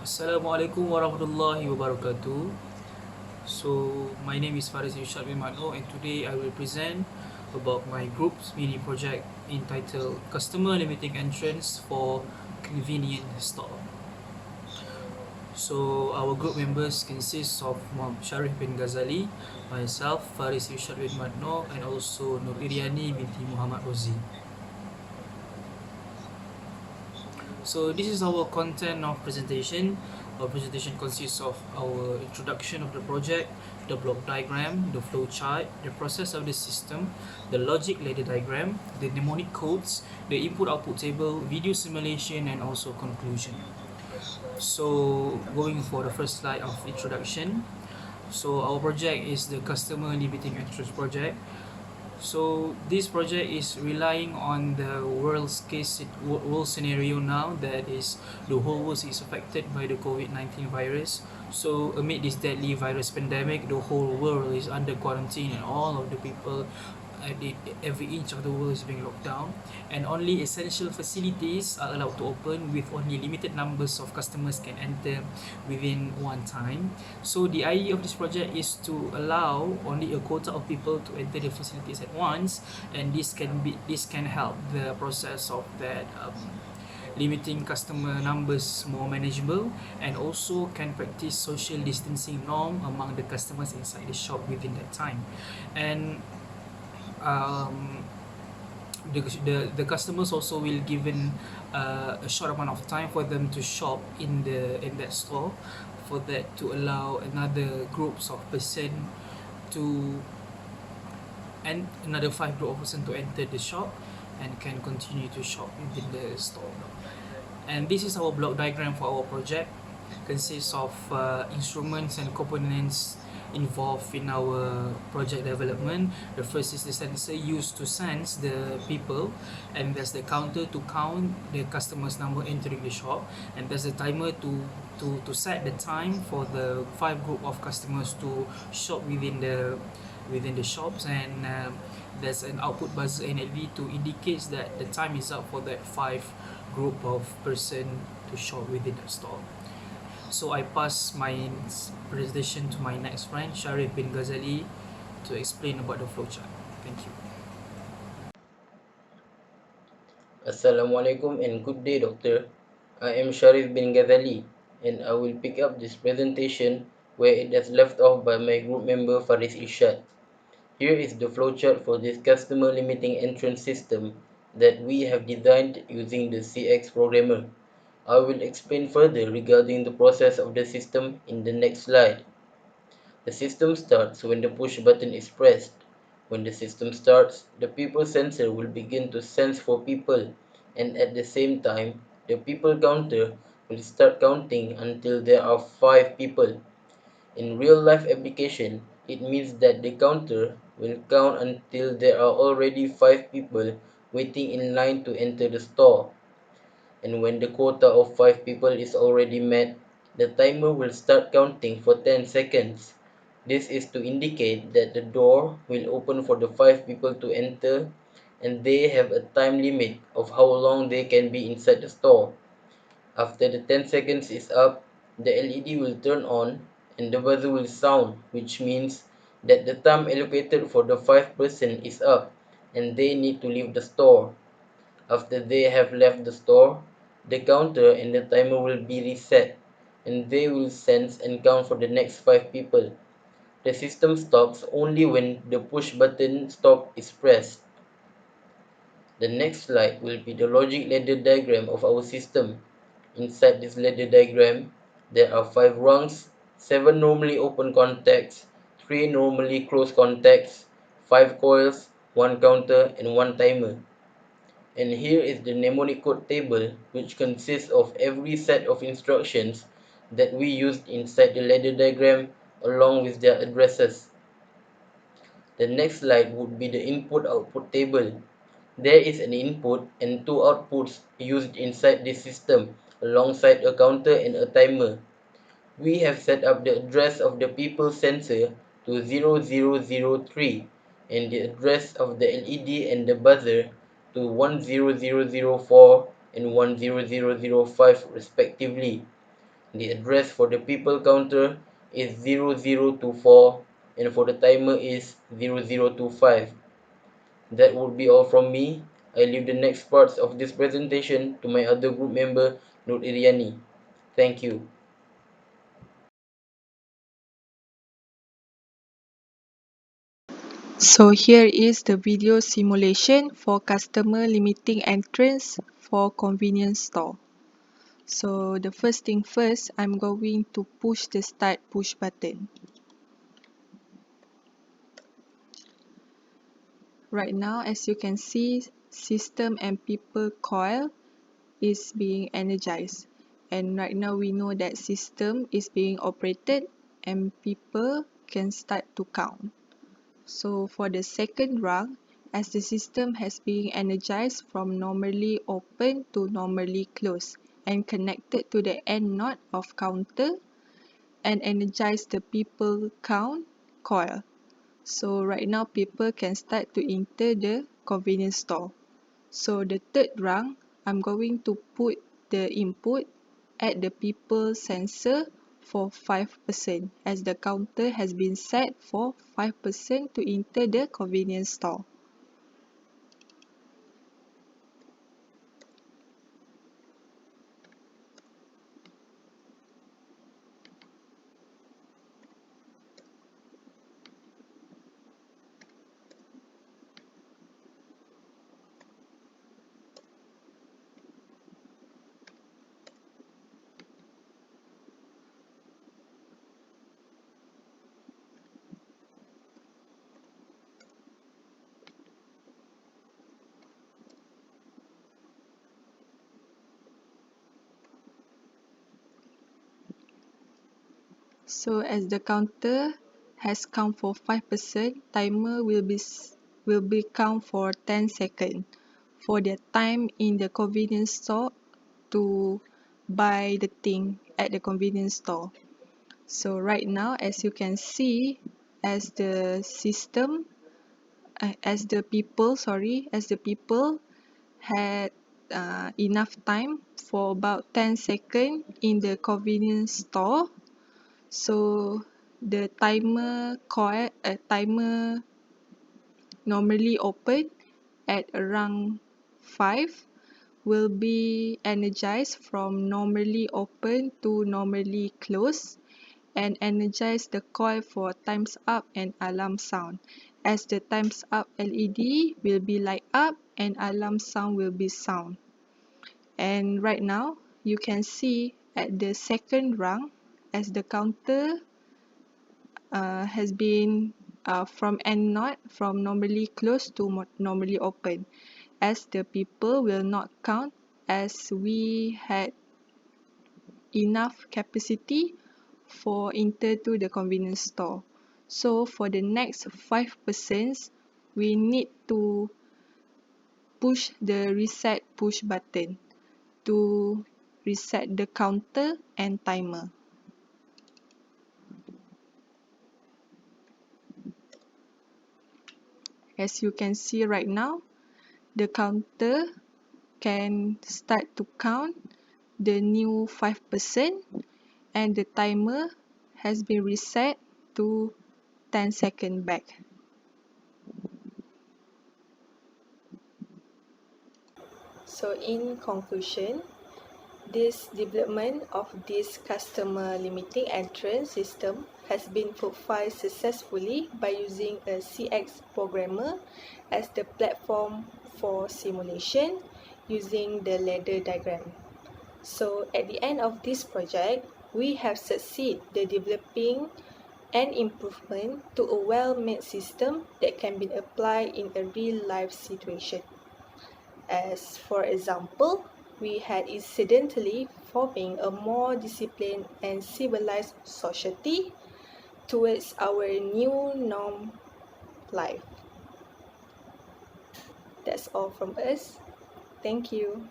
Assalamualaikum warahmatullahi wabarakatuh. So, my name is Farrez and today I will present about my group's mini project entitled Customer Limiting Entrance for Convenient Store. So, our group members consist of SHARIEF bin GHAZALI, myself, Farrez and also IRYANI binti Muhammad RODZI. So this is our content of presentation. Our presentation consists of our introduction of the project, the block diagram, the flow chart, the process of the system, the logic ladder diagram, the mnemonic codes, the input-output table, video simulation, and also conclusion. So going for the first slide of introduction. So our project is the Customer Limiting Entrance project. So this project is relying on the world scenario now, that is the whole world is affected by the COVID-19 virus. So amid this deadly virus pandemic, the whole world is under quarantine and all of the people, every inch of the world is being locked down, and only essential facilities are allowed to open, with only limited numbers of customers can enter within one time. So the idea of this project is to allow only a quota of people to enter the facilities at once, and this can help the process of that limiting customer numbers more manageable, and also can practice social distancing norm among the customers inside the shop within that time. And um, the customers also will given a short amount of time for them to shop in that store, for that to allow another groups of person to, and another 5 group of person to enter the shop and can continue to shop within the store. And this is our block diagram for our project. Consists of instruments and components involved in our project development. The first is the sensor used to sense the people, and there's the counter to count the customer's number entering the shop, and there's a timer to set the time for the 5 group of customers to shop within the shops, and there's an output buzzer NLV to indicate that the time is up for that 5 group of person to shop within the store. So I pass my presentation to my next friend, SHARIEF bin GHAZALI, to explain about the flowchart. Thank you. Assalamualaikum and good day, Doctor. I am SHARIEF bin GHAZALI, and I will pick up this presentation where it is left off by my group member Farrez Irsyad. Here is the flowchart for this customer limiting entrance system that we have designed using the CX programmer. I will explain further regarding the process of the system in the next slide. The system starts when the push button is pressed. When the system starts, the people sensor will begin to sense for people, and at the same time, the people counter will start counting until there are 5 people. In real-life application, it means that the counter will count until there are already 5 people waiting in line to enter the store. And when the quota of 5 people is already met, the timer will start counting for 10 seconds. This is to indicate that the door will open for the 5 people to enter, and they have a time limit of how long they can be inside the store. After the 10 seconds is up, the LED will turn on and the buzzer will sound, which means that the time allocated for the 5 person is up and they need to leave the store. After they have left the store, the counter and the timer will be reset, and they will sense and count for the next 5 people. The system stops only when the push button stop is pressed. The next slide will be the logic ladder diagram of our system. Inside this ladder diagram, there are 5 rungs, 7 normally open contacts, 3 normally closed contacts, 5 coils, 1 counter, and 1 timer. And here is the mnemonic code table, which consists of every set of instructions that we used inside the ladder diagram along with their addresses. The next slide would be the input-output table. There is an input and 2 outputs used inside this system alongside a counter and a timer. We have set up the address of the people sensor to 0003 and the address of the LED and the buzzer to 10004 and 10005 respectively. The address for the people counter is 0024 and for the timer is 0025. That would be all from me. I leave the next parts of this presentation to my other group member, NOOR IRYANI. Thank you. So here is the video simulation for customer limiting entrance for convenience store. So the first thing first, I'm going to push the start push button. Right now, as you can see, system and people coil is being energized. And right now we know that system is being operated and people can start to count. So for the second rung, as the system has been energized from normally open to normally closed and connected to the end node of counter and energize the people count coil. So right now people can start to enter the convenience store. So the third rung, I'm going to put the input at the people sensor for 5% as the counter has been set for 5% to enter the convenience store. So as the counter has count for 5%, timer will be count for 10 seconds for the time in the convenience store to buy the thing at the convenience store. So right now, as you can see, as the system, as the people had enough time for about 10 seconds in the convenience store. So the timer normally open at around 5 will be energized from normally open to normally closed and energize the coil for times up and alarm sound. As the times up LED will be light up and alarm sound will be sound. And right now you can see at the second rung as the counter has been from end node from normally closed to normally open, as the people will not count as we had enough capacity for enter to the convenience store. So for the next 5%, we need to push the reset push button to reset the counter and timer. As you can see right now, the counter can start to count the new 5% and the timer has been reset to 10 seconds back. So in conclusion, this development of this customer limiting entrance system has been profiled successfully by using a CX programmer as the platform for simulation using the ladder diagram. So at the end of this project, we have succeeded in developing an improvement to a well-made system that can be applied in a real-life situation. As for example, we had incidentally forming a more disciplined and civilized society towards our new norm life. That's all from us. Thank you.